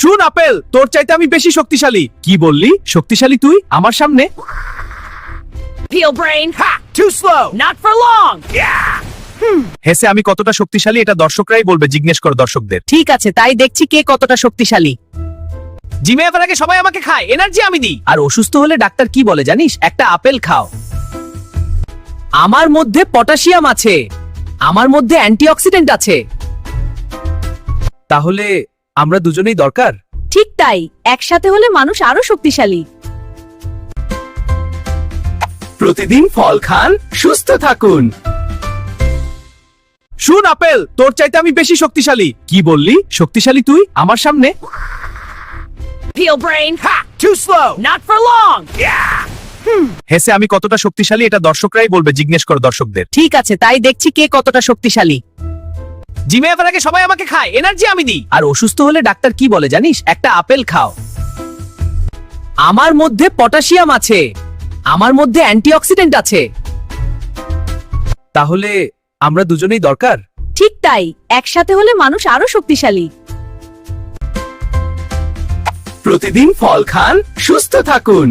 শুন আপেল, তোর চাইতে আমি বেশি শক্তিশালী। কি বললি? শক্তিশালী তুই আমার সামনে? Peel brain. Ha! Too slow. Not for long. হেসে আমি কতটা শক্তিশালী এটা দর্শকরাই বলবে, জিজ্ঞেস কর দর্শকদের। ঠিক আছে, তাই দেখছি কে কতটা শক্তিশালী। জিমে আসার আগে সবাই আমাকে খায়, এনার্জি আমি দিই। আর অসুস্থ হলে ডাক্তার কি বলে জানিস? একটা আপেল খাও। আমার মধ্যে পটাশিয়াম আছে, আমার মধ্যে অ্যান্টিঅক্সিডেন্ট আছে। তাহলে আমরা দুজনেই দরকার। ঠিক তাই, একসাথে হলে মানুষ আরো শক্তিশালী। প্রতিদিন ফল খান, সুস্থ থাকুন। শুন আপেল, তোর চাইতে আমি বেশি শক্তিশালী। কি বললি? শক্তিশালী তুই আমার সামনে? Peel brain. Ha! Too slow. Not for long. হেসে আমি কতটা শক্তিশালী এটা দর্শকরাই বলবে, জিজ্ঞেস কর দর্শকদের। ঠিক আছে, তাই দেখছি কে কতটা শক্তিশালী। জিমে আসার আগে সবাই আমাকে খায়, এনার্জি আমি দিই। আর অসুস্থ হলে ডাক্তার কি বলে জানিস? একটা আপেল খাও। আমার মধ্যে পটাশিয়াম আছে, আমার মধ্যে অ্যান্টিঅক্সিডেন্ট আছে। তাহলে আমরা দুজনেই দরকার। ঠিক তাই, একসাথে হলে মানুষ আরো শক্তিশালী। প্রতিদিন ফল খান, সুস্থ থাকুন।